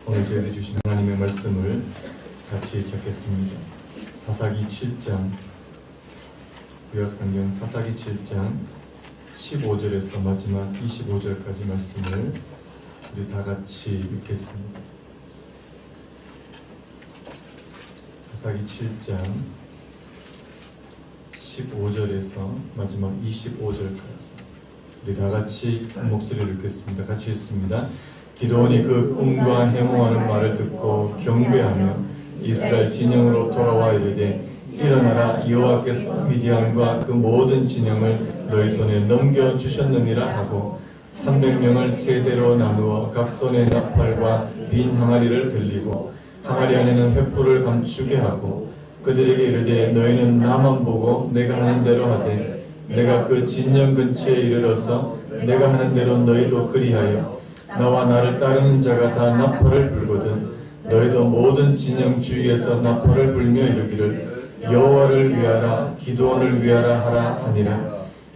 오늘 저희들이 주신 하나님의 말씀을 같이 찾겠습니다. 사사기 7장, 구약성경 사사기 7장 15절에서 마지막 25절까지 말씀을 우리 다 같이 읽겠습니다. 사사기 7장 15절에서 마지막 25절까지 우리 다 같이 목소리를 읽겠습니다. 같이 읽습니다. 기드온이 그 꿈과 해몽하는 말을 듣고 경배하며 이스라엘 진영으로 돌아와 이르되 일어나라, 여호와께서 미디안과 그 모든 진영을 너희 손에 넘겨주셨느니라 하고 300명을 세 대로 나누어 각 손에 나팔과 빈 항아리를 들리고 항아리 안에는 횃불을 감추게 하고 그들에게 이르되 너희는 나만 보고 내가 하는 대로 하되 내가 그 진영 근처에 이르러서 내가 하는 대로 너희도 그리하여 나와 나를 따르는 자가 다 나팔을 불거든 너희도 모든 진영 주위에서 나팔을 불며 이르기를 여호와를 위하라, 기드온을 위하라 하라 하니라.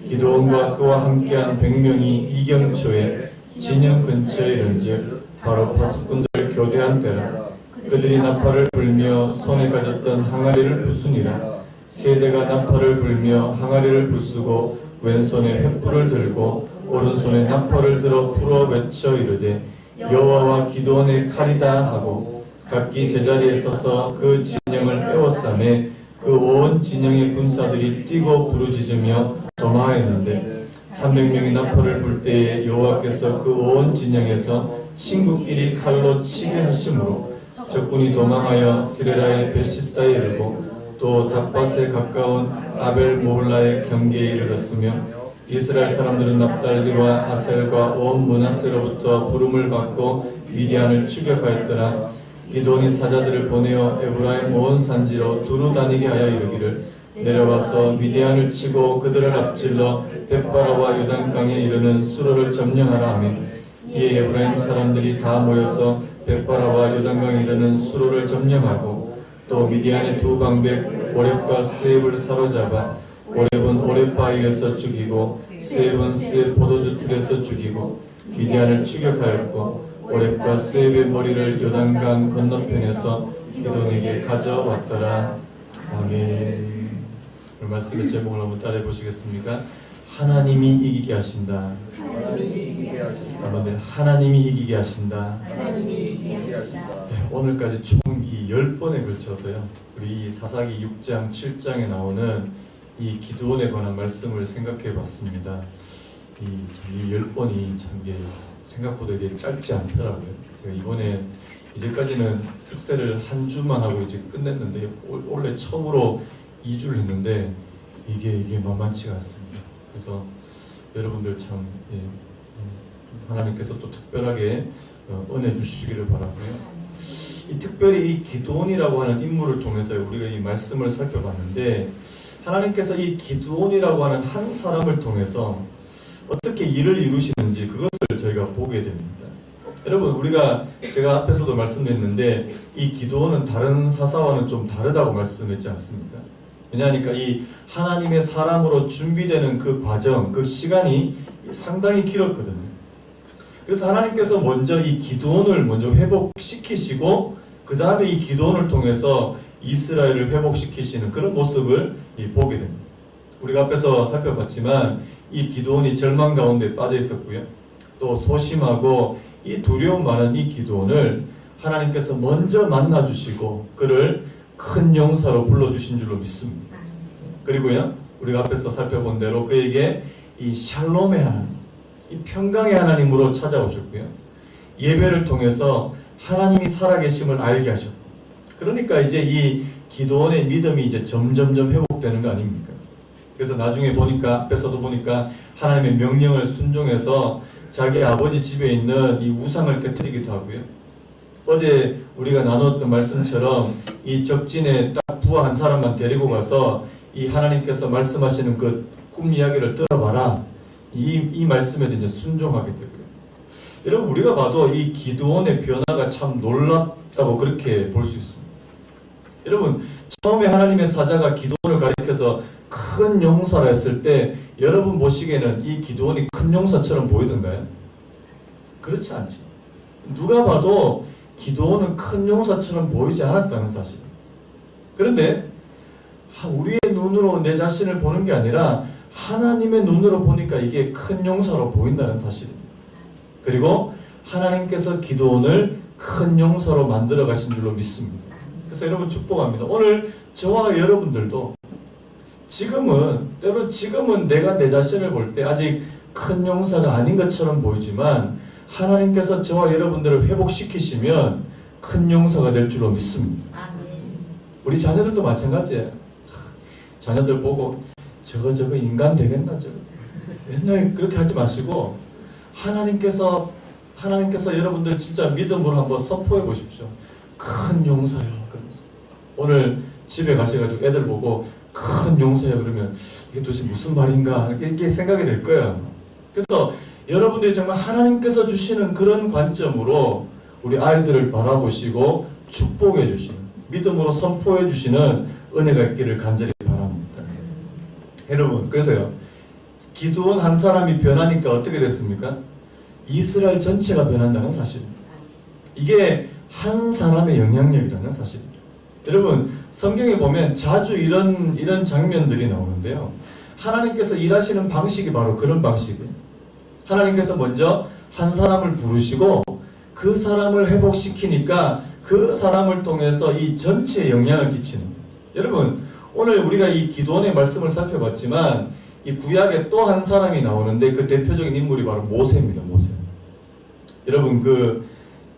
기드온과 그와 함께한 100명이 이경초에 진영 근처에 이른즉 바로 파수꾼들 교대한 때라. 그들이 나팔을 불며 손에 가졌던 항아리를 부수니라. 세대가 나팔을 불며 항아리를 부수고 왼손에 횃불을 들고 오른손에 나팔을 들어 불어 외쳐 이르되 여호와와 기드온의 칼이다 하고 각기 제자리에 서서 그 진영을 에워싸매 그 온 진영의 군사들이 뛰고 부르짖으며 도망하였는데 300명이 나팔을 불 때에 여호와께서 그 온 진영에서 친구끼리 칼로 치게 하심으로 적군이 도망하여 스레라의 베시다에 이르고 또 닷밭에 가까운 아벨 모홀라의 경계에 이르렀으며 이스라엘 사람들은 납달리와 아셀과 온 므낫세로부터 부름을 받고 미디안을 추격하였더라. 기드온이 사자들을 보내어 에브라임 온 산지로 두루 다니게 하여 이르기를 내려와서 미디안을 치고 그들을 앞질러 벳바라와 요단강에 이르는 수로를 점령하라 하며 이에 에브라임 사람들이 다 모여서 벳바라와 요단강에 이르는 수로를 점령하고 또 미디안의 두 방백 오렙과 스앱을 사로잡아 오렙은 오렙 바위에서 죽이고 스앱은 스앱 포도주 틀에서 죽이고 미디안을 추격하였고 오렙과 스앱의 머리를 요단강 건너편에서 기드온에게 가져왔더라. 아멘. 오늘 말씀의 제목을 한번 따라해 보시겠습니까? 하나님이 이기게 하신다. 하나님이 이기게 하신다. 네, 오늘까지 총 이 10번에 걸쳐서요. 우리 사사기 6장, 7장에 나오는 이 기드온에 관한 말씀을 생각해 봤습니다. 이 10번이 참 생각보다 이게 짧지 않더라고요. 제가 이번에 이제까지는 특세를 한 주만 하고 이제 끝냈는데 원래 처음으로 2주를 했는데 이게 만만치가 않습니다. 그래서 여러분들 참 하나님께서 또 특별하게 은혜 주시기를 바라고요. 특별히 이 기드온이라고 하는 인물을 통해서 우리가 이 말씀을 살펴봤는데 하나님께서 이 기드온이라고 하는 한 사람을 통해서 어떻게 일을 이루시는지 그것을 저희가 보게 됩니다. 여러분 제가 앞에서도 말씀드렸는데 이 기드온은 다른 사사와는 좀 다르다고 말씀했지 않습니까? 왜냐하니까 이 하나님의 사람으로 준비되는 그 과정, 그 시간이 상당히 길었거든요. 그래서 하나님께서 먼저 이 기드온을 먼저 회복시키시고 그 다음에 이 기드온을 통해서 이스라엘을 회복시키시는 그런 모습을 보게 됩니다. 우리가 앞에서 살펴봤지만 이 기드온이 절망 가운데 빠져 있었고요. 또 소심하고 이 두려움 많은 이 기드온을 하나님께서 먼저 만나주시고 그를 큰 용사로 불러주신 줄로 믿습니다. 그리고요, 우리가 앞에서 살펴본 대로 그에게 이 샬롬의 하나님, 이 평강의 하나님으로 찾아오셨고요. 예배를 통해서 하나님이 살아계심을 알게 하셨고, 그러니까 이제 이 기드온의 믿음이 이제 점점점 회복되는 거 아닙니까? 그래서 나중에 보니까 앞에서도 보니까 하나님의 명령을 순종해서 자기 아버지 집에 있는 이 우상을 깨뜨리기도 하고요. 어제 우리가 나누었던 말씀처럼 이 적진에 딱 부하 한 사람만 데리고 가서 이 하나님께서 말씀하시는 그 꿈 이야기를 들어봐라. 이 말씀에 이제 순종하게 되고요. 여러분 우리가 봐도 이 기드온의 변화가 참 놀랍다고 그렇게 볼 수 있습니다. 여러분 처음에 하나님의 사자가 기드온을 가리켜서 큰 용사라 했을 때 여러분 보시기에는 이 기드온이 큰 용사처럼 보이던가요? 그렇지 않죠. 누가 봐도 기도원은 큰 용사처럼 보이지 않았다는 사실. 그런데 우리의 눈으로 내 자신을 보는 게 아니라 하나님의 눈으로 보니까 이게 큰 용사로 보인다는 사실입니다. 그리고 하나님께서 기도원을 큰 용사로 만들어 가신 줄로 믿습니다. 그래서 여러분 축복합니다. 오늘 저와 여러분들도 지금은 내가 내 자신을 볼 때 아직 큰 용사가 아닌 것처럼 보이지만 하나님께서 저와 여러분들을 회복시키시면 큰 용사가 될 줄로 믿습니다. 우리 자녀들도 마찬가지예요. 자녀들 보고 저거 인간 되겠나 저거. 맨날 그렇게 하지 마시고 하나님께서 여러분들 진짜 믿음으로 한번 선포해 보십시오. 큰 용사요. 그러면서 오늘 집에 가셔가지고 애들 보고 큰 용사요 그러면 이게 도대체 무슨 말인가 이렇게 생각이 될 거예요. 그래서 여러분들이 정말 하나님께서 주시는 그런 관점으로 우리 아이들을 바라보시고 축복해 주시는, 믿음으로 선포해 주시는 은혜가 있기를 간절히 바랍니다. 여러분, 그래서요, 기드온 한 사람이 변하니까 어떻게 됐습니까? 이스라엘 전체가 변한다는 사실입니다. 이게 한 사람의 영향력이라는 사실입니다. 여러분, 성경에 보면 자주 이런 장면들이 나오는데요. 하나님께서 일하시는 방식이 바로 그런 방식이에요. 하나님께서 먼저 한 사람을 부르시고 그 사람을 회복시키니까 그 사람을 통해서 이 전체에 영향을 끼치는 거예요. 여러분, 오늘 우리가 이 기드온의 말씀을 살펴봤지만 이 구약에 또 한 사람이 나오는데 그 대표적인 인물이 바로 모세입니다. 모세. 여러분,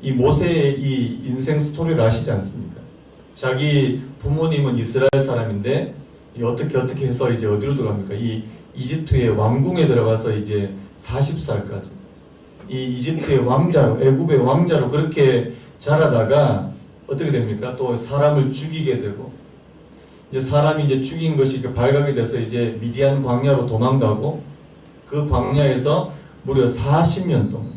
이 모세의 이 인생 스토리를 아시지 않습니까? 자기 부모님은 이스라엘 사람인데 어떻게 해서 이제 어디로 들어갑니까? 이 이집트의 왕궁에 들어가서 이제 40살까지 이 이집트의 왕자로, 애굽의 왕자로 그렇게 자라다가 어떻게 됩니까? 또 사람을 죽이게 되고, 이제 사람이 이제 죽인 것이 발각이 돼서 이제 미디안 광야로 도망가고, 그 광야에서 무려 40년 동안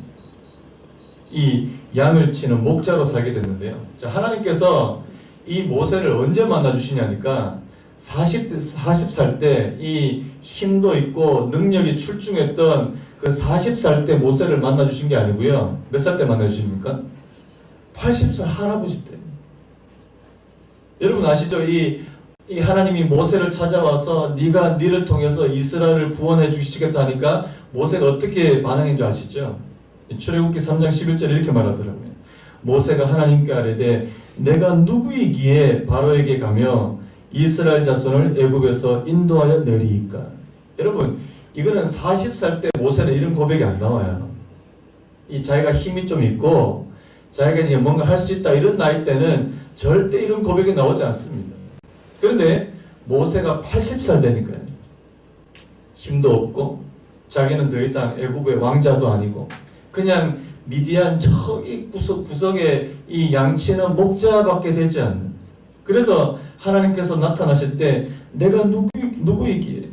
이 양을 치는 목자로 살게 됐는데요. 자, 하나님께서 이 모세를 언제 만나 주시냐니까 40살 때 이 힘도 있고 능력이 출중했던 그 40살 때 모세를 만나 주신 게 아니고요. 몇 살 때 만나 주십니까? 80살 할아버지 때. 여러분 아시죠? 이 하나님이 모세를 찾아와서 니를 통해서 이스라엘을 구원해 주시겠다 하니까 모세가 어떻게 반응한 줄 아시죠? 출애굽기 3장 11절에 이렇게 말하더라고요. 모세가 하나님께 아뢰되 내가 누구이기에 바로에게 가며 이스라엘 자손을 애굽에서 인도하여 내리이까. 여러분, 이거는 40살 때 모세는 이런 고백이 안 나와요. 이 자기가 힘이 좀 있고 자기가 이제 뭔가 할 수 있다 이런 나이 때는 절대 이런 고백이 나오지 않습니다. 그런데 모세가 80살 되니까요. 힘도 없고 자기는 더 이상 애굽의 왕자도 아니고 그냥 미디안 저기 구석에 이 양치는 목자밖에 되지 않는. 그래서 하나님께서 나타나실 때 내가 누구이기에.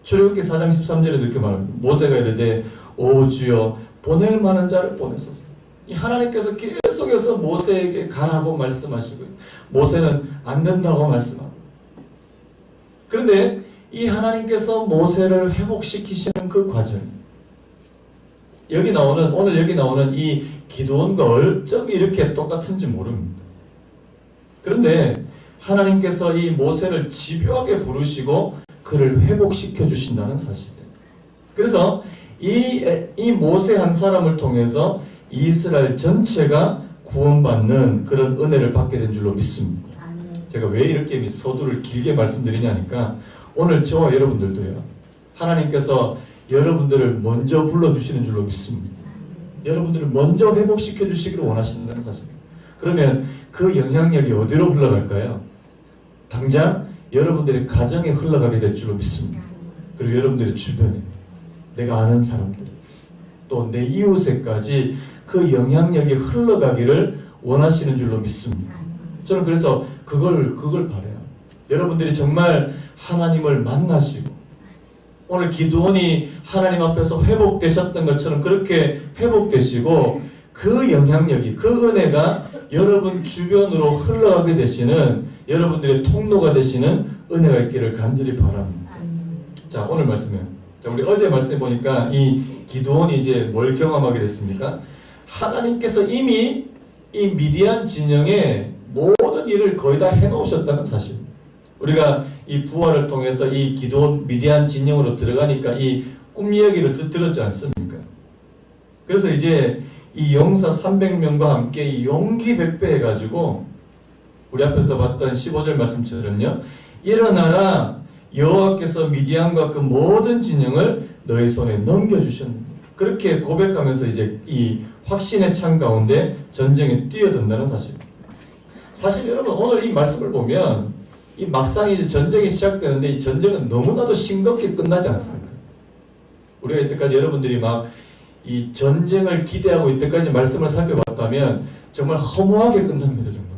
출애굽기 4장 13절에 이렇게 말합니다. 모세가 이르되 오 주여 보낼 만한 자를 보내소서. 이 하나님께서 계속해서 모세에게 가라고 말씀하시고요. 모세는 안 된다고 말씀하고. 그런데 이 하나님께서 모세를 회복시키시는 그 과정, 오늘 여기 나오는 이 기드온과 어쩜 이렇게 똑같은지 모릅니다. 그런데 하나님께서 이 모세를 집요하게 부르시고 그를 회복시켜 주신다는 사실이에요. 그래서 이 모세 한 사람을 통해서 이스라엘 전체가 구원받는 그런 은혜를 받게 된 줄로 믿습니다. 제가 왜 이렇게 서두를 길게 말씀드리냐니까 오늘 저와 여러분들도요. 하나님께서 여러분들을 먼저 불러주시는 줄로 믿습니다. 여러분들을 먼저 회복시켜 주시기를 원하신다는 사실입니다. 그러면 그 영향력이 어디로 흘러갈까요? 당장 여러분들의 가정에 흘러가게 될 줄로 믿습니다. 그리고 여러분들의 주변에 내가 아는 사람들 또 내 이웃에까지 그 영향력이 흘러가기를 원하시는 줄로 믿습니다. 저는 그래서 그걸 바라요. 여러분들이 정말 하나님을 만나시고 오늘 기드온이 하나님 앞에서 회복되셨던 것처럼 그렇게 회복되시고 그 영향력이, 그 은혜가 여러분 주변으로 흘러가게 되시는 여러분들의 통로가 되시는 은혜가 있기를 간절히 바랍니다. 자, 오늘 말씀에 자, 우리 어제 말씀해 보니까 이 기드온이 이제 뭘 경험하게 됐습니까? 하나님께서 이미 이 미디안 진영의 모든 일을 거의 다 해놓으셨다는 사실. 우리가 이 부활을 통해서 이 기드온 미디안 진영으로 들어가니까 이 꿈 이야기를 들었지 않습니까? 그래서 이제 이 용사 300명과 함께 이 용기 백배해가지고 우리 앞에서 봤던 15절 말씀처럼요. 일어나라, 여호와께서 미디안과 그 모든 진영을 너희 손에 넘겨주셨느니라. 그렇게 고백하면서 이제 이 확신의 창 가운데 전쟁에 뛰어든다는 사실. 사실 여러분 오늘 이 말씀을 보면 이 막상 이제 전쟁이 시작되는데 이 전쟁은 너무나도 싱겁게 끝나지 않습니까? 우리가 이때까지 여러분들이 막 이 전쟁을 기대하고 이때까지 말씀을 살펴봤다면 정말 허무하게 끝납니다. 정말.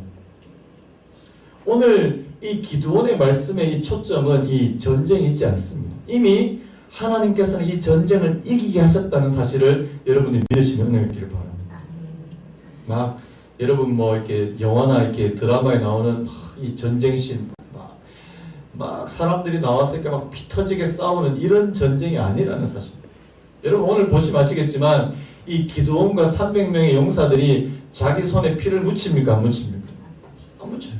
오늘 이 기드온의 말씀의 이 초점은 이 전쟁이 있지 않습니다. 이미 하나님께서는 이 전쟁을 이기게 하셨다는 사실을 여러분이 믿으시는 은혜가 있기를 바랍니다. 막 여러분 뭐 이렇게 영화나 이렇게 드라마에 나오는 이 전쟁씬 막 사람들이 나와서 이렇게 막 피 터지게 싸우는 이런 전쟁이 아니라는 사실. 여러분 오늘 보시면 아시겠지만 이 기드온과 300명의 용사들이 자기 손에 피를 묻힙니까? 안 묻힙니까? 안 묻혀요.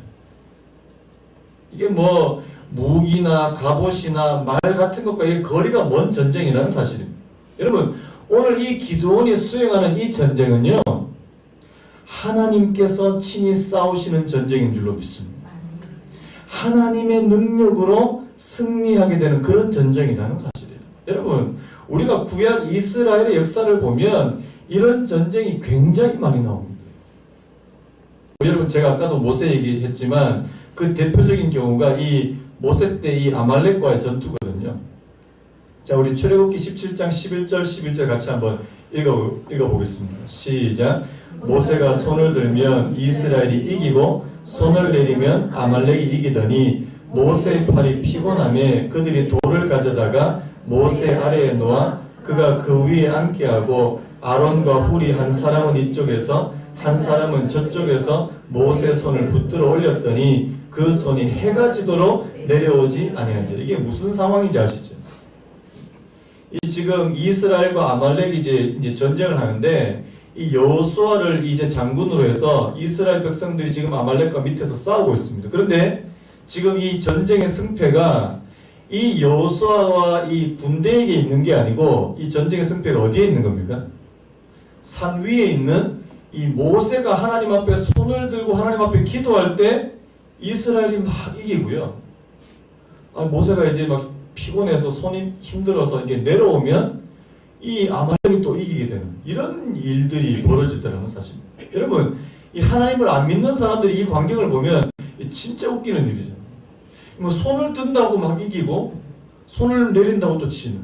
이게 뭐 무기나 갑옷이나 말 같은 것과 이 거리가 먼 전쟁이라는 사실입니다. 여러분 오늘 이 기드온이 수행하는 이 전쟁은요 하나님께서 친히 싸우시는 전쟁인 줄로 믿습니다. 하나님의 능력으로 승리하게 되는 그런 전쟁이라는 사실이에요. 여러분 우리가 구약 이스라엘의 역사를 보면 이런 전쟁이 굉장히 많이 나옵니다. 여러분 제가 아까도 모세 얘기했지만 그 대표적인 경우가 이 모세 때 이 아말렉과의 전투거든요. 자 우리 출애굽기 17장 11절 11절 같이 한번 읽어보겠습니다. 시작. 모세가 손을 들면 이스라엘이 이기고 손을 내리면 아말렉이 이기더니 모세의 팔이 피곤함에 그들이 돌을 가져다가 모세 아래에 놓아 그가 그 위에 앉게 하고 아론과 훌이 한 사람은 이쪽에서 한 사람은 저쪽에서 모세의 손을 붙들어 올렸더니 그 손이 해가 지도록 내려오지 아니한지라. 이게 무슨 상황인지 아시죠? 이 지금 이스라엘과 아말렉이 이제 전쟁을 하는데 이 여호수아를 이제 장군으로 해서 이스라엘 백성들이 지금 아말렉과 밑에서 싸우고 있습니다. 그런데 지금 이 전쟁의 승패가 이 여호수아와 이 군대에게 있는 게 아니고 이 전쟁의 승패가 어디에 있는 겁니까? 산 위에 있는 이 모세가 하나님 앞에 손을 들고 하나님 앞에 기도할 때 이스라엘이 막 이기고요. 모세가 이제 막 피곤해서 손이 힘들어서 이렇게 내려오면 이 아말렉이 또 이기게 되는 이런 일들이 벌어지더라는 사실입니다. 여러분 이 하나님을 안 믿는 사람들이 이 광경을 보면 진짜 웃기는 일이죠. 뭐 손을 든다고 막 이기고 손을 내린다고 또 치는.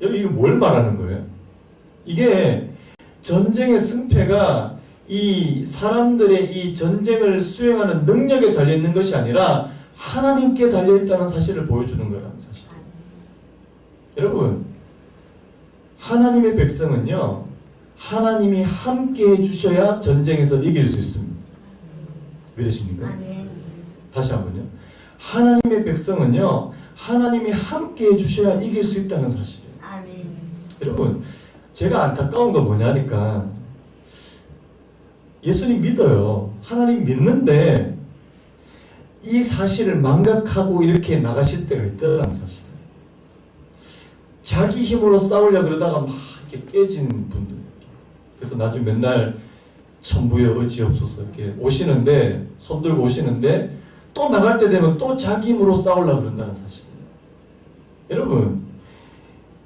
여러분 이게 뭘 말하는 거예요? 이게 전쟁의 승패가 이 사람들의 이 전쟁을 수행하는 능력에 달려있는 것이 아니라 하나님께 달려있다는 사실을 보여주는 거라는 사실. 여러분 하나님의 백성은요 하나님이 함께 해주셔야 전쟁에서 이길 수 있습니다. 믿으십니까? 다시 한번요. 하나님의 백성은요 하나님이 함께 해주셔야 이길 수 있다는 사실이에요. 아멘. 여러분 제가 안타까운 건 뭐냐니까 예수님 믿어요. 하나님 믿는데 이 사실을 망각하고 이렇게 나가실 때가 있다는 사실. 자기 힘으로 싸우려고 그러다가 막 이렇게 깨진 분들. 그래서 나중에 맨날 천부여 의지없소서 이렇게 오시는데 손 들고 오시는데 또 나갈 때 되면 또 자기 힘으로 싸우려고 그런다는 사실이에요. 여러분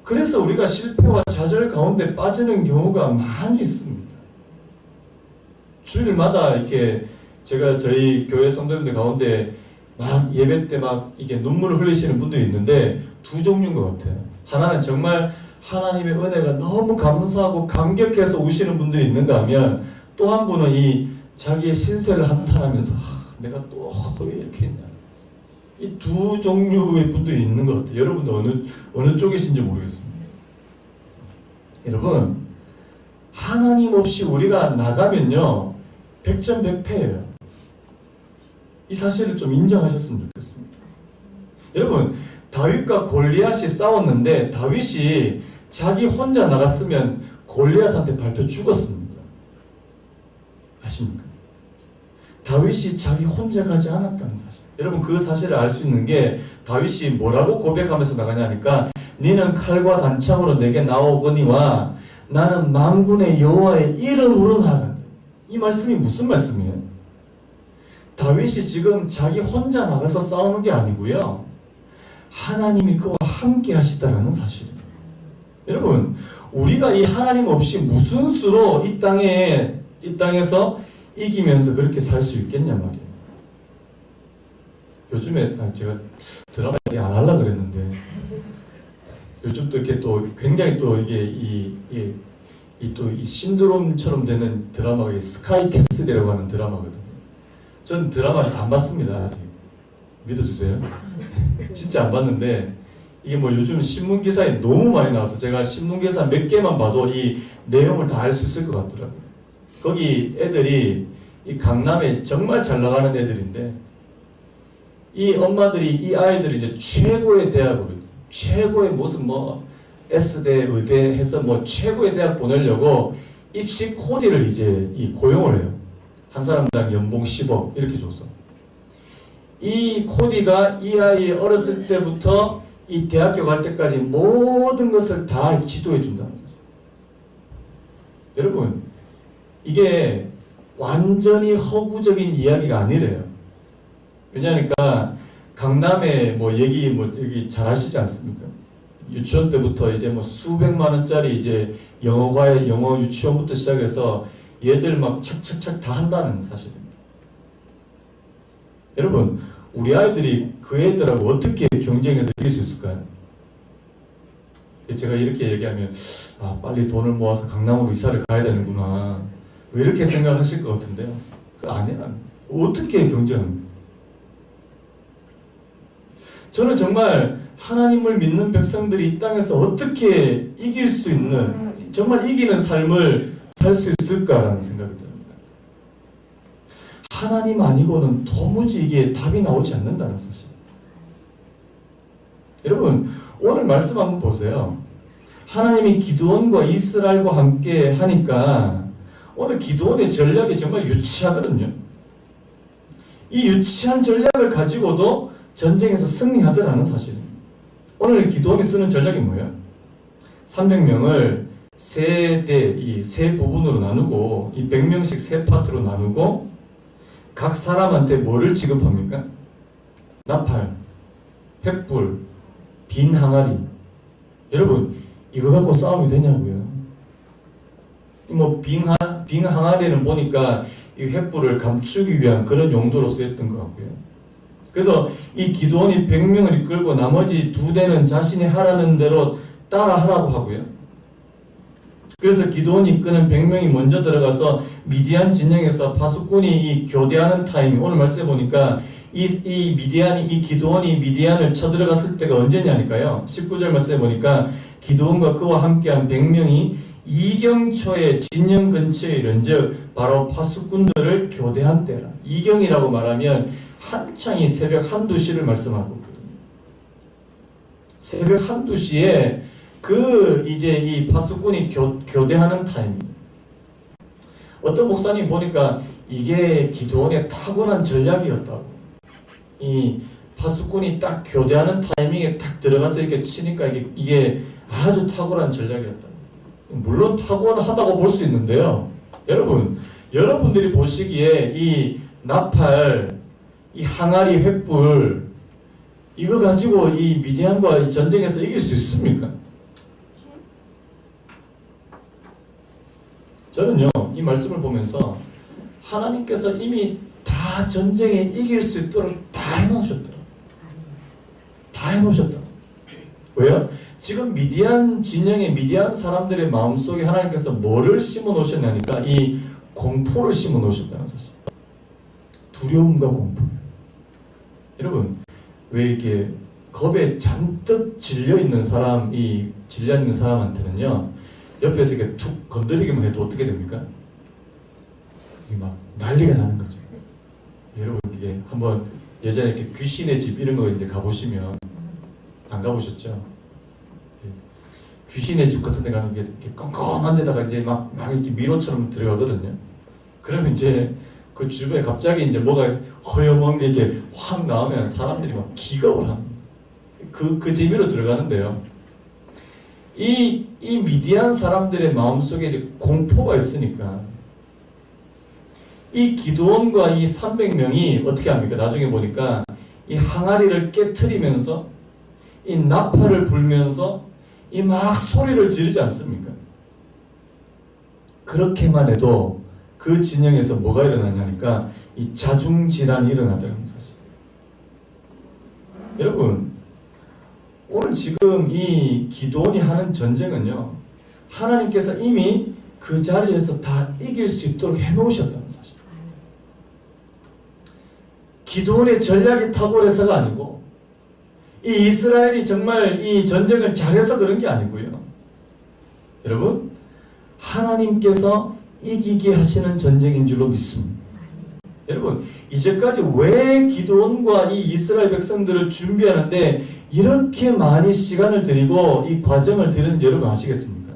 그래서 우리가 실패와 좌절 가운데 빠지는 경우가 많이 있습니다. 주일마다 이렇게 제가 저희 교회 성도님들 가운데 막 예배 때 막 이게 눈물을 흘리시는 분들이 있는데 두 종류인 것 같아요. 하나는 정말 하나님의 은혜가 너무 감사하고 감격해서 우시는 분들이 있는가 하면 또 한 분은 이 자기의 신세를 한탄하면서 내가 또 왜 이렇게 했냐. 이 두 종류의 분들이 있는 것 같아요. 여러분도 어느 쪽이신지 모르겠습니다. 여러분 하나님 없이 우리가 나가면요 백전백패예요. 이 사실을 좀 인정하셨으면 좋겠습니다. 여러분 다윗과 골리앗이 싸웠는데 다윗이 자기 혼자 나갔으면 골리앗한테 밟혀 죽었습니다. 아십니까? 다윗이 자기 혼자 가지 않았다는 사실. 여러분 그 사실을 알 수 있는 게 다윗이 뭐라고 고백하면서 나가냐 하니까 너는 칼과 단창으로 내게 나오거니와 나는 만군의 여호와의 이름으로 나아간다. 이 말씀이 무슨 말씀이에요? 다윗이 지금 자기 혼자 나가서 싸우는 게 아니고요. 하나님이 그와 함께 하시다라는 사실입니다. 여러분 우리가 이 하나님 없이 무슨 수로 이 땅에서 이기면서 그렇게 살 수 있겠냐 말이에요. 요즘에 제가 드라마 얘기 안 하려고 그랬는데 요즘 또 이렇게 또 굉장히 또 이게 또 이 신드롬처럼 되는 드라마가 스카이 캐슬이라고 하는 드라마거든요. 전 드라마 안 봤습니다. 아직. 믿어주세요. 진짜 안 봤는데 이게 뭐 요즘 신문 기사에 너무 많이 나와서 제가 신문 기사 몇 개만 봐도 이 내용을 다 알 수 있을 것 같더라고요. 거기 애들이 이 강남에 정말 잘 나가는 애들인데 이 엄마들이 이 아이들이 이제 최고의 대학으로 최고의 무슨 뭐 S대 의대 해서 뭐 최고의 대학 보내려고 입시 코디를 이제 고용을 해요. 한 사람당 연봉 10억 이렇게 줘서 이 코디가 이 아이 어렸을 때부터 이 대학교 갈 때까지 모든 것을 다 지도해 준다는 거죠. 여러분 이게 완전히 허구적인 이야기가 아니래요. 왜냐하니까 강남에 뭐 여기 잘 아시지 않습니까? 유치원 때부터 이제 뭐 수백만 원짜리 이제 영어과외 영어 유치원부터 시작해서 얘들 막 착착착 다 한다는 사실입니다. 여러분 우리 아이들이 그 애들하고 어떻게 경쟁해서 이길 수 있을까요? 제가 이렇게 얘기하면 빨리 돈을 모아서 강남으로 이사를 가야 되는구나 왜 이렇게 생각하실 것 같은데요. 그거 아니야. 어떻게 경쟁합니까? 저는 정말 하나님을 믿는 백성들이 이 땅에서 어떻게 이길 수 있는 정말 이기는 삶을 살 수 있을까라는 생각이 듭니다. 하나님 아니고는 도무지 이게 답이 나오지 않는다는 사실. 여러분 오늘 말씀 한번 보세요. 하나님이 기드온과 이스라엘과 함께 하니까 오늘 기드온의 전략이 정말 유치하거든요. 이 유치한 전략을 가지고도 전쟁에서 승리하더라는 사실입니다. 오늘 기드온이 쓰는 전략이 뭐예요? 300명을 세 부분으로 나누고 이 100명씩 세 파트로 나누고 각 사람한테 뭐를 지급합니까? 나팔, 횃불, 빈 항아리. 여러분 이거 갖고 싸움이 되냐고요? 뭐 빈 항아리는 보니까 이 횃불을 감추기 위한 그런 용도로 쓰였던 것 같고요. 그래서 이 기드온이 100명을 이끌고 나머지 2대는 자신이 하라는 대로 따라 하라고 하고요. 그래서 기드온이 이끄는 100명이 먼저 들어가서 미디안 진영에서 파수꾼이 이 교대하는 타임, 오늘 말씀해 보니까 이 기드온이 미디안을 쳐들어갔을 때가 언제냐니까요. 19절 말씀해 보니까 기드온과 그와 함께한 100명이 이경초의 진영 근처에 이른즉 바로 파수꾼들을 교대한 때라. 이경이라고 말하면 한창이 새벽 1-2시를 말씀하고 있거든요. 새벽 1-2시에 이제 이 파수꾼이 교대하는 타임입니다. 어떤 목사님 보니까 이게 기드온의 탁월한 전략이었다고. 이 파수꾼이 딱 교대하는 타이밍에 딱 들어가서 이렇게 치니까 이게 아주 탁월한 전략이었다. 물론 탁월하다고 볼 수 있는데요. 여러분들이 보시기에 이 나팔, 이 항아리, 횃불 이거 가지고 이 미디안과 이 전쟁에서 이길 수 있습니까? 저는요 이 말씀을 보면서 하나님께서 이미 다 전쟁에 이길 수 있도록 다 해놓으셨더라고요. 다 해놓으셨더라고요. 왜요? 지금 미디안 진영의 미디안 사람들의 마음속에 하나님께서 뭐를 심어 놓으셨냐니까 이 공포를 심어 놓으셨다는 사실. 두려움과 공포. 여러분 왜 이렇게 겁에 잔뜩 질려있는 사람한테는요 옆에서 이렇게 툭 건드리기만 해도 어떻게 됩니까? 이게 막 난리가 나는 거죠. 여러분 이게 한번 예전에 이렇게 귀신의 집 이런 거 이제 가보시면 안 가보셨죠? 귀신의 집 같은 데 가면 이렇게 껌껌한 데다가 이제 막 이렇게 미로처럼 들어가거든요. 그러면 이제 그 주변에 갑자기 이제 뭐가 허여먼 게 이렇게 확 나오면 사람들이 막 기겁을 합니다. 그 재미로 들어가는데요. 이 미디안 사람들의 마음속에 이제 공포가 있으니까 이 기드온과 이 300명이 어떻게 합니까? 나중에 보니까 이 항아리를 깨트리면서 이 나팔을 불면서 이 막 소리를 지르지 않습니까? 그렇게만 해도 그 진영에서 뭐가 일어나냐니까 이 자중질환이 일어나더라는 사실. 여러분, 오늘 지금 이 기드온이 하는 전쟁은요, 하나님께서 이미 그 자리에서 다 이길 수 있도록 해놓으셨다는 사실. 기드온의 전략이 탁월해서가 아니고 이 이스라엘이 정말 이 전쟁을 잘해서 그런 게 아니고요. 여러분, 하나님께서 이기게 하시는 전쟁인 줄로 믿습니다. 여러분, 이제까지 왜 기드온과 이 이스라엘 백성들을 준비하는데 이렇게 많이 시간을 들이고 이 과정을 들이는지 여러분 아시겠습니까?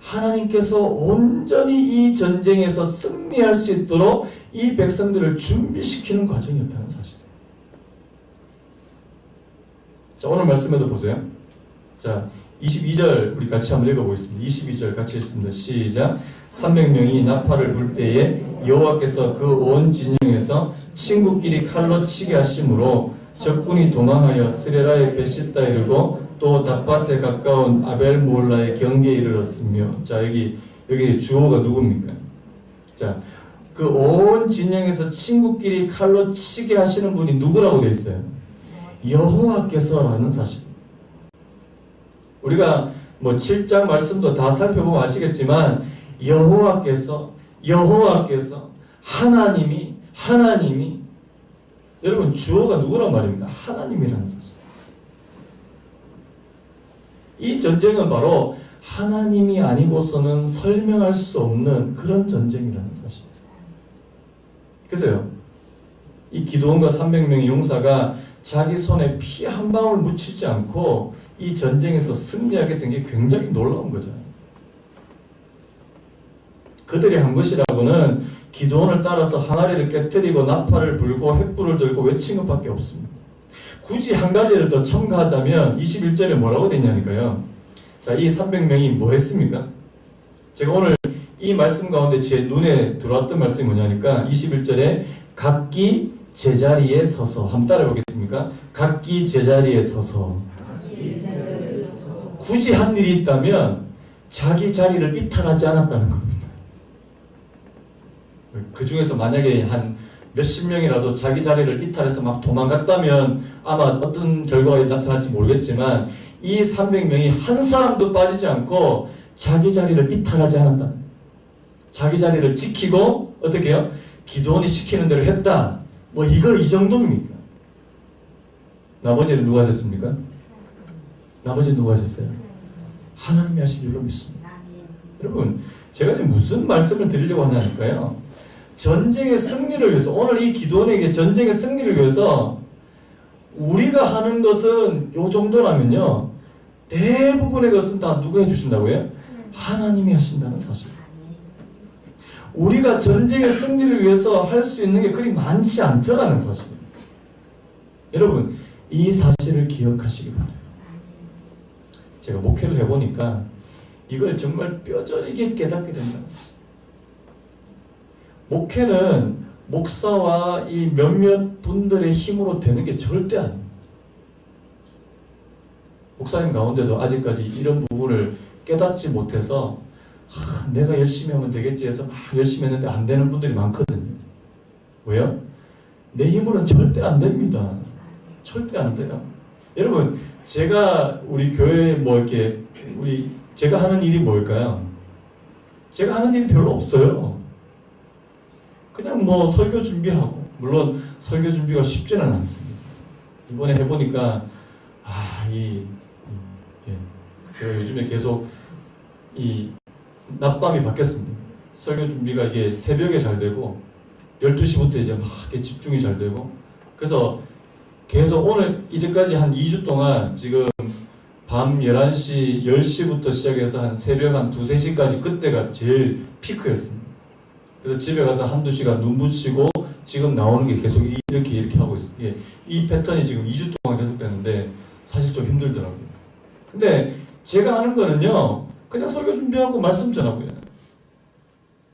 하나님께서 온전히 이 전쟁에서 승리할 수 있도록 이 백성들을 준비시키는 과정이었다는 사실이에요. 자, 오늘 말씀에도 보세요. 자, 22절 우리 같이 한번 읽어보겠습니다. 22절 같이 읽습니다. 시작. 300명이 나팔을 불 때에 여호와께서 그 온 진영에서 친구끼리 칼로 치게 하심으로 적군이 도망하여 스레라의 베시다 이르고 또 다팟에 가까운 아벨몰라의 경계에 이르렀으며. 자, 여기 주어가 누굽니까? 자, 그 온 진영에서 친구끼리 칼로 치게 하시는 분이 누구라고 되어 있어요? 여호와께서라는 사실. 우리가 뭐 7장 말씀도 다 살펴보면 아시겠지만 여호와께서 하나님이 여러분 주어가 누구란 말입니까? 하나님이라는 사실. 이 전쟁은 바로 하나님이 아니고서는 설명할 수 없는 그런 전쟁이라는 사실. 그래서요, 이 기드온과 300명의 용사가 자기 손에 피 한 방울 묻히지 않고 이 전쟁에서 승리하게 된 게 굉장히 놀라운 거죠. 그들이 한 것이라고는 기드온을 따라서 항아리를 깨뜨리고 나팔을 불고 횃불을 들고 외친 것밖에 없습니다. 굳이 한 가지를 더 첨가하자면 21절에 뭐라고 되냐니까요. 자, 이 300명이 뭐 했습니까? 제가 오늘 이 말씀 가운데 제 눈에 들어왔던 말씀이 뭐냐니까 21절에 각기 제자리에 서서, 한번 따라해 보겠습니까? 각기 제자리에 서서. 굳이 한 일이 있다면 자기 자리를 이탈하지 않았다는 겁니다. 그 중에서 만약에 한 몇십 명이라도 자기 자리를 이탈해서 막 도망갔다면 아마 어떤 결과가 나타날지 모르겠지만 이 300명이 한 사람도 빠지지 않고 자기 자리를 이탈하지 않았다. 자기 자리를 지키고 어떻게 해요? 기드온이 시키는 대로 했다. 뭐 이 정도입니까? 나머지는 누가 하셨습니까? 나머지는 누가 하셨어요? 하나님이 하신 줄로 믿습니다. 여러분, 제가 지금 무슨 말씀을 드리려고 하냐니까요. 전쟁의 승리를 위해서, 오늘 이 기드온에게 전쟁의 승리를 위해서 우리가 하는 것은 요 정도라면요, 대부분의 것은 다 누가 해주신다고요? 하나님이 하신다는 사실. 우리가 전쟁의 승리를 위해서 할 수 있는 게 그리 많지 않더라는 사실. 여러분, 이 사실을 기억하시기 바랍니다. 제가 목회를 해보니까 이걸 정말 뼈저리게 깨닫게 된다는 사실. 목회는 목사와 이 몇몇 분들의 힘으로 되는 게 절대 아닙니다. 목사님 가운데도 아직까지 이런 부분을 깨닫지 못해서 내가 열심히 하면 되겠지 해서 막 열심히 했는데 안 되는 분들이 많거든요. 왜요? 내 힘으로는 절대 안 됩니다. 절대 안 돼요. 여러분, 제가 우리 교회에 제가 하는 일이 뭘까요? 제가 하는 일이 별로 없어요. 그냥 뭐 설교 준비하고, 물론 설교 준비가 쉽지는 않습니다. 이번에 해보니까 제가 요즘에 계속 이 낮밤이 바뀌었습니다. 설교 준비가 이게 새벽에 잘 되고 12시부터 이제 막 집중이 잘 되고, 그래서 계속 오늘 이제까지 한 2주 동안 지금 밤 11시, 10시부터 시작해서 한 새벽 한 2, 3시까지 그때가 제일 피크였습니다. 그래서 집에 가서 한두 시간 눈 붙이고 지금 나오는 게 계속 이렇게 하고 있어요. 예, 이 패턴이 지금 2주 동안 계속되는데 사실 좀 힘들더라고요. 근데 제가 하는 거는요, 그냥 설교 준비하고 말씀 전하고요.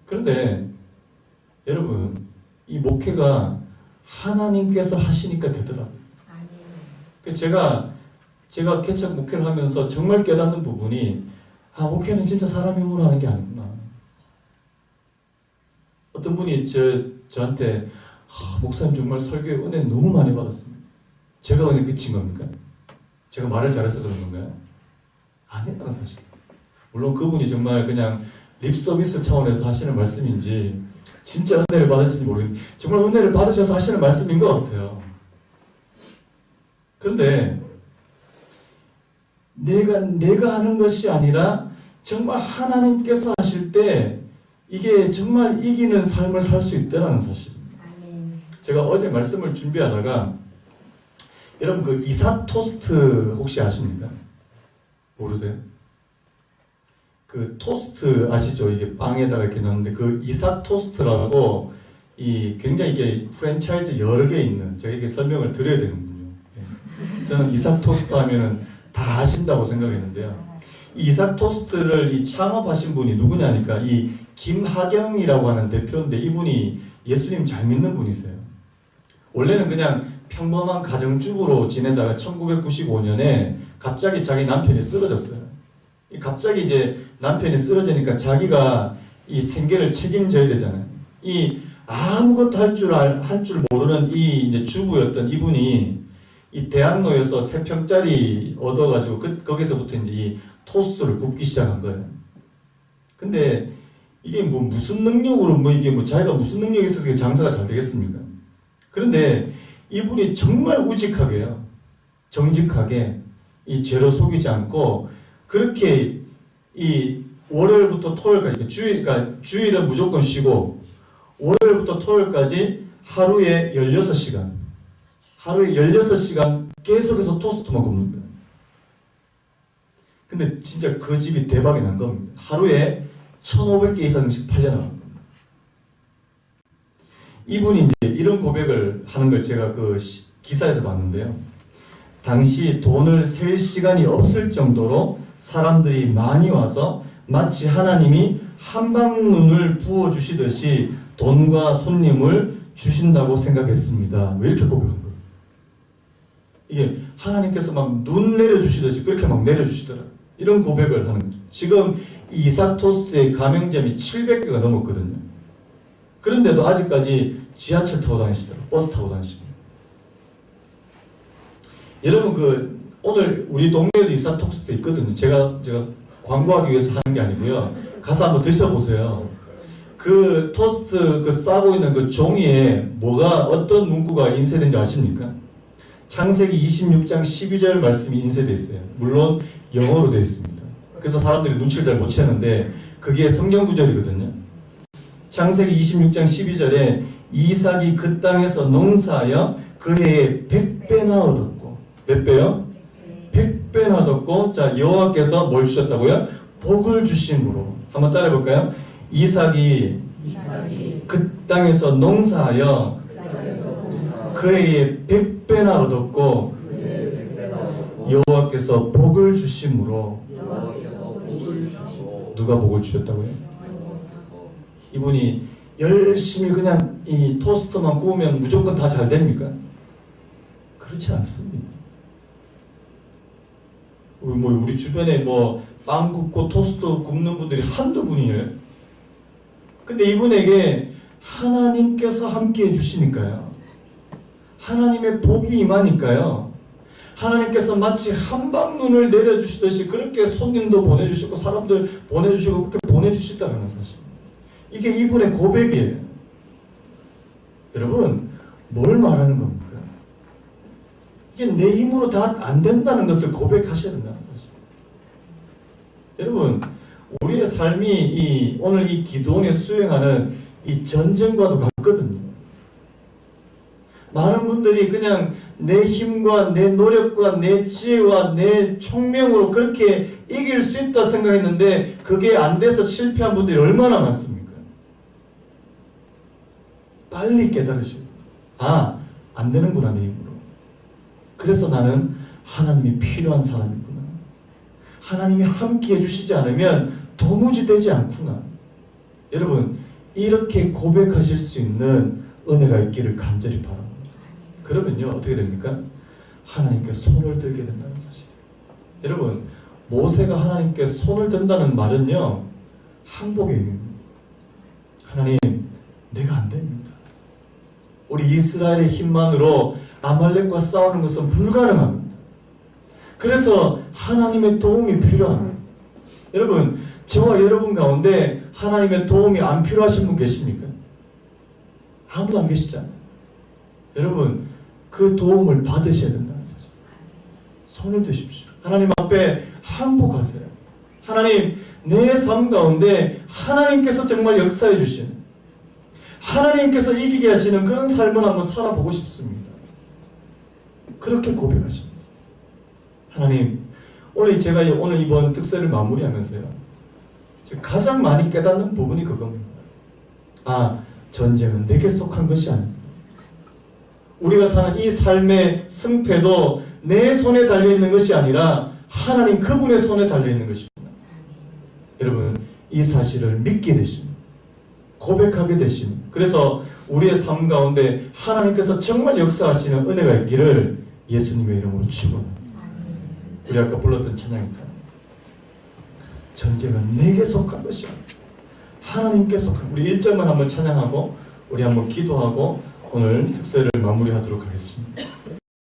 그런데 여러분, 이 목회가 하나님께서 하시니까 되더라고요. 제가 개척 목회를 하면서 정말 깨닫는 부분이, 목회는 진짜 사람 힘으로 하는 게 아니구나. 어떤 분이 저한테 목사님 정말 설교에 은혜 너무 많이 받았습니다. 제가 은혜 그친 겁니까? 제가 말을 잘해서 그런 건가요? 아니라는 사실. 물론 그분이 정말 그냥 립 서비스 차원에서 하시는 말씀인지 진짜 은혜를 받을지 모르겠는데 정말 은혜를 받으셔서 하시는 말씀인 것 같아요. 그런데 내가 하는 것이 아니라 정말 하나님께서 하실 때 이게 정말 이기는 삶을 살 수 있다는 사실입니다. 제가 어제 말씀을 준비하다가 여러분 그 이삭 토스트 혹시 아십니까? 모르세요? 그 토스트 아시죠? 이게 빵에다가 이렇게 넣는데 그 이삭 토스트라고 이 굉장히 이게 프랜차이즈 여러 개 있는 제가 이게 설명을 드려야 되는군요. 저는 이삭 토스트 하면은 다 아신다고 생각했는데요. 이 이삭 토스트를 이 창업하신 분이 누구냐니까 이 김하경이라고 하는 대표인데 이분이 예수님 잘 믿는 분이세요. 원래는 그냥 평범한 가정주부로 지내다가 1995년에 갑자기 자기 남편이 쓰러졌어요. 갑자기 이제 남편이 쓰러지니까 자기가 이 생계를 책임져야 되잖아요. 이 아무것도 할 줄 모르는 이 이제 주부였던 이분이 이 대학로에서 3평짜리 얻어가지고 거기서부터 이제 이 토스트를 굽기 시작한 거예요. 근데 이게 무슨 능력으로 이게 자기가 무슨 능력이 있어서 장사가 잘 되겠습니까? 그런데 이분이 정말 우직하게요. 정직하게 이 죄로 속이지 않고 그렇게 이 월요일부터 토요일까지 그러니까 주일은 무조건 쉬고 월요일부터 토요일까지 하루에 16시간 계속해서 토스트만 굽는 거예요. 근데 진짜 그 집이 대박이 난 겁니다. 하루에 1,500개 이상씩 팔려나간 겁니다. 이분이 이제 이런 고백을 하는 걸 제가 그 기사에서 봤는데요. 당시 돈을 셀 시간이 없을 정도로 사람들이 많이 와서 마치 하나님이 한방눈을 부어주시듯이 돈과 손님을 주신다고 생각했습니다. 왜 이렇게 고백한 거예요? 이게 하나님께서 막 눈 내려주시듯이 그렇게 막 내려주시더라고요. 이런 고백을 하는 거죠. 지금 이 이삭 토스트의 가맹점이 700개가 넘었거든요. 그런데도 아직까지 지하철 타고 다니시더라고요. 버스 타고 다니시고. 여러분 오늘 우리 동네에도 이삭 토스트 있거든요. 제가 광고하기 위해서 하는 게 아니고요. 가서 한번 드셔보세요. 그 토스트 싸고 있는 그 종이에 어떤 문구가 인쇄된 줄 아십니까? 창세기 26장 12절 말씀이 인쇄되어 있어요. 물론 영어로 되어 있습니다. 그래서 사람들이 눈치를 잘 못 채는데 그게 성경 구절이거든요. 창세기 26장 12절에 이삭이 그 땅에서 농사하여 그 해에 100배나 얻었고 몇 배요? 100배나 얻었고 자 여호와께서 뭘 주셨다고요? 복을 주심으로. 한번 따라해 볼까요? 이삭이 그 땅에서 농사하여 그 해에 100배나 얻었고 여호와께서 복을 주심으로. 누가 복을 주셨다고요? 이분이 열심히 그냥 이 토스트만 구우면 무조건 다 잘 됩니까? 그렇지 않습니다. 우리 주변에 빵 굽고 토스트 굽는 분들이 한두 분이에요. 근데 이분에게 하나님께서 함께 해주시니까요. 하나님의 복이 임하니까요. 하나님께서 마치 한방눈을 내려주시듯이 그렇게 손님도 보내주시고 사람들 보내주시고 그렇게 보내주시다는 사실. 이게 이분의 고백이에요. 여러분, 뭘 말하는 겁니까? 이게 내 힘으로 다 안 된다는 것을 고백하셔야 된다는 사실. 여러분, 우리의 삶이 오늘 이 기도원이 수행하는 이 전쟁과도 같거든요. 많은 분들이 그냥 내 힘과 내 노력과 내 지혜와 내 총명으로 그렇게 이길 수 있다 생각했는데 그게 안 돼서 실패한 분들이 얼마나 많습니까? 빨리 깨달으시고, 아, 안 되는구나 내 힘으로. 그래서 나는 하나님이 필요한 사람이구나. 하나님이 함께 해주시지 않으면 도무지 되지 않구나. 여러분, 이렇게 고백하실 수 있는 은혜가 있기를 간절히 바랍니다. 그러면요 어떻게 됩니까? 하나님께 손을 들게 된다는 사실이에요. 여러분, 모세가 하나님께 손을 든다는 말은요 항복의 의미입니다. 하나님, 내가 안 됩니다. 우리 이스라엘의 힘만으로 아말렉과 싸우는 것은 불가능합니다. 그래서 하나님의 도움이 필요합니다. 여러분, 저와 여러분 가운데 하나님의 도움이 안 필요하신 분 계십니까? 아무도 안 계시잖아요. 여러분, 그 도움을 받으셔야 된다는 사실. 손을 드십시오. 하나님 앞에 항복하세요. 하나님, 내 삶 가운데 하나님께서 정말 역사해 주시는, 하나님께서 이기게 하시는 그런 삶을 한번 살아보고 싶습니다. 그렇게 고백하십니다. 하나님, 제가 오늘 이번 특세를 마무리하면서요, 가장 많이 깨닫는 부분이 그겁니다. 아, 전쟁은 내게 속한 것이 아닙니다. 우리가 사는 이 삶의 승패도 내 손에 달려있는 것이 아니라 하나님 그분의 손에 달려있는 것입니다. 여러분, 이 사실을 믿게 되시면, 고백하게 되시면, 그래서 우리의 삶 가운데 하나님께서 정말 역사하시는 은혜가 있기를 예수님의 이름으로 축원합니다. 우리 아까 불렀던 찬양 있잖아요. 전쟁은 내게 속한 것이 아니다. 하나님께 속한. 우리 1절만 한번 찬양하고 우리 한번 기도하고 오늘 특세를 마무리하도록 하겠습니다.